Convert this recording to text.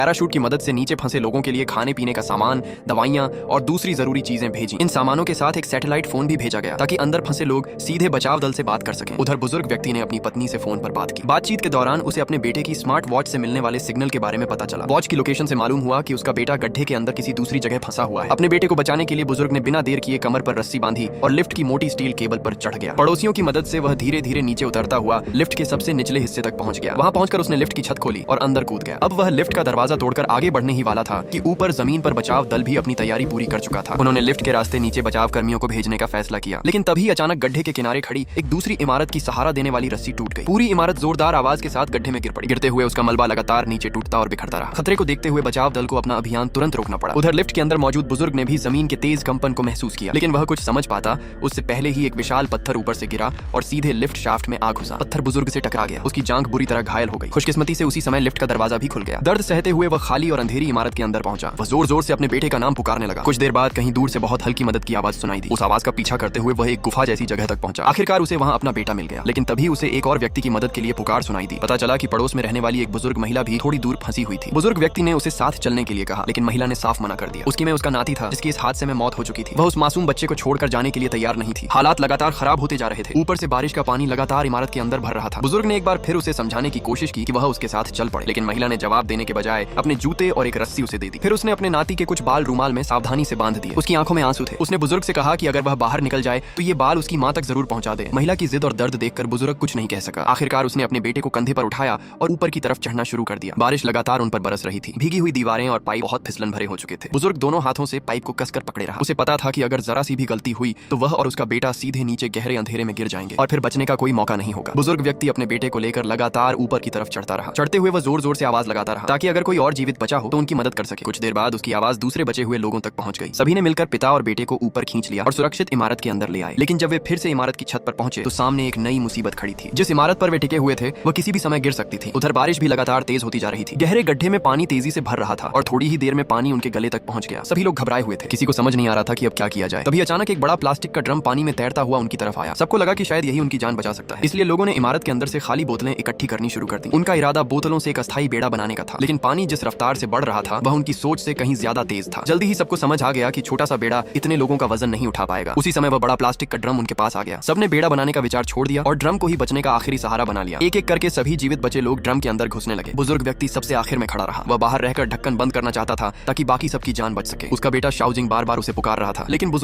Parachute की मदद से नीचे फंसे लोगों के लिए खाने पीने का सामान, दवाइयां और दूसरी जरूरी चीजें भेजी। इन सामानों के साथ एक सैटेलाइट फोन भी भेजा गया ताकि अंदर फंसे लोग सीधे बचाव दल से बात कर सकें। उधर बुजुर्ग व्यक्ति ने अपनी पत्नी से फोन पर बात की। बातचीत के दौरान उसे अपने बेटे की स्मार्ट वॉच से मिलने वाले सिग्नल के बारे में पता चला। वॉच की लोकेशन से मालूम हुआ कि उसका बेटा गड्ढे के अंदर किसी दूसरी जगह फंसा हुआ है। अपने बेटे को बचाने के लिए बुजुर्ग ने बिना देर किए कमर पर रस्सी बांधी और लिफ्ट की मोटी स्टील केबल पर चढ़ गया। पड़ोसियों की मदद से वह धीरे धीरे नीचे उतरता हुआ लिफ्ट के सबसे निचले हिस्से तक पहुंच गया। वहां पहुंचकर उसने लिफ्ट की छत खोली और अंदर कूद गया। अब वह लिफ्ट का दरवाजा तोड़कर आगे बढ़ने ही वाला था कि ऊपर जमीन पर बचाव दल भी अपनी तैयारी पूरी कर चुका था। उन्होंने लिफ्ट के रास्ते नीचे बचाव कर्मियों को भेजने का फैसला किया, लेकिन तभी अचानक गड्ढे के किनारे खड़ी एक दूसरी इमारत की सहारा देने वाली रस्सी टूट गई। पूरी इमारत जोरदार आवाज के साथ गड्ढे में गिर पड़ी। गिरते हुए उसका मलबा लगातार नीचे टूटता और बिखरता रहा। खतरे को देखते हुए बचाव दल को अपना अभियान तुरंत रोकना पड़ा। उधर लिफ्ट के अंदर मौजूद बुजुर्ग ने भी जमीन के तेज कंपन को महसूस किया, लेकिन वह कुछ समझ पाता उससे पहले ही एक विशाल पत्थर ऊपर से गिरा और सीधे लिफ्ट शाफ्ट में आ घुसा। पत्थर बुजुर्ग से टकरा गया। उसकी जांघ बुरी तरह घायल हो गई। खुशकिस्मती से उसी समय लिफ्ट का दरवाजा भी खुल गया। दर्द सहते हुए वह खाली और अंधेरी इमारत के अंदर पहुंचा। वह जोर जोर से अपने बेटे का नाम पुकारने लगा। कुछ देर बाद कहीं दूर से बहुत हल्की मदद की आवाज सुनाई दी। उस आवाज का पीछा करते हुए वह एक गुफा जैसी जगह तक पहुंचा। आखिरकार उसे वहां अपना बेटा मिल गया, लेकिन तभी उसे एक और व्यक्ति की मदद के लिए पुकार सुनाई दी। पता चला कि पड़ोस में रहने वाली एक बुजुर्ग महिला भी थोड़ी दूर फंसी हुई थी। बुजुर्ग व्यक्ति ने उसे साथ चलने के लिए कहा, लेकिन महिला ने साफ मना कर दिया। उसकी में उसका नाती था जिसकी इस हादसे में मौत हो चुकी थी। वह उस मासूम बच्चे को छोड़कर जाने के लिए तैयार नहीं थी। हालात लगातार खराब होते जा रहे थे। ऊपर से बारिश का पानी लगातार इमारत के अंदर भर रहा था। बुजुर्ग ने एक बार फिर उसे समझाने की कोशिश की कि वह उसके साथ चल पड़े, लेकिन महिला ने जवाब देने के बजाय अपने जूते और एक रस्सी उसे दे दी। फिर उसने अपने नाती के कुछ बाल रूमाल में सावधानी से बांध दिए। उसकी आंखों में आंसू थे। उसने बुजुर्ग से कहा कि अगर वह बाहर निकल जाए तो ये बाल उसकी मां तक जरूर पहुंचा दे। महिला की जिद और दर्द देखकर बुजुर्ग कुछ नहीं कह सका। आखिरकार उसने अपने बेटे को कंधे पर उठाया और ऊपर की तरफ चढ़ना शुरू कर दिया। बारिश लगातार उन पर बरस रही थी। भीगी हुई दीवारें और पाइप बहुत फिसलन भरे हो चुके थे। बुजुर्ग दोनों हाथों से पाइप को कसकर पकड़े रहा। उसे पता था कि अगर जरा सी भी गलती हुई तो वह और उसका बेटा सीधे नीचे गहरे अंधेरे में गिर जाएंगे और फिर बचने का कोई मौका नहीं होगा। बुजुर्ग व्यक्ति अपने बेटे को लेकर लगातार ऊपर की तरफ चढ़ता रहा। चढ़ते हुए वह जोर जोर से आवाज लगाता रहा ताकि अगर कोई और जीवित बचा हो तो उनकी मदद कर सके। कुछ देर बाद उसकी आवाज दूसरे बचे हुए लोगों तक पहुंच गई। सभी ने मिलकर पिता और बेटे को ऊपर खींच लिया और सुरक्षित इमारत के अंदर ले आए। लेकिन जब वे फिर से इमारत की छत पर पहुंचे तो सामने एक नई मुसीबत खड़ी थी। जिस इमारत पर वे टिके हुए थे वह किसी भी समय गिर सकती थी। उधर बारिश भी लगातार तेज होती जा रही थी। गहरे गड्ढे में पानी तेजी से भर रहा था और थोड़ी ही देर में पानी उनके गले तक पहुंच गया। सभी लोग घबराए हुए थे। किसी को समझ नहीं आ रहा था कि अब क्या किया जाए। तभी अचानक एक बड़ा प्लास्टिक का ड्रम पानी में तैरता हुआ उनकी तरफ आया। सबको लगा कि शायद यही उनकी जान बचा सकता है, इसलिए लोगों ने इमारत के अंदर से खाली बोतलें इकट्ठी करनी शुरू कर दी। उनका इरादा बोतलों से एक अस्थायी बेड़ा बनाने का था, लेकिन पानी जिस रफ्तार से बढ़ रहा था वह उनकी सोच से कहीं ज्यादा तेज था। जल्दी ही सबको समझ आ गया कि छोटा सा बेड़ा इतने लोगों का वजन नहीं उठा पाएगा। उसी समय वह बड़ा प्लास्टिक का ड्रम उनके पास आ गया। सबने बेड़ा बनाने का विचार छोड़ दिया और ड्रम को ही बचने का आखिरी सहारा बना लिया। एक एक करके सभी जीवित बचे लोग ड्रम के अंदर घुसने लगे। बुजुर्ग व्यक्ति सबसे आखिर में खड़ा रहा। वह बाहर रहकर ढक्कन बंद करना चाहता था ताकि बाकी सबकी जान बच सके। उसका बेटा शाओजिंग बार बार उसे पुकार रहा था, लेकिन बुजुर्ग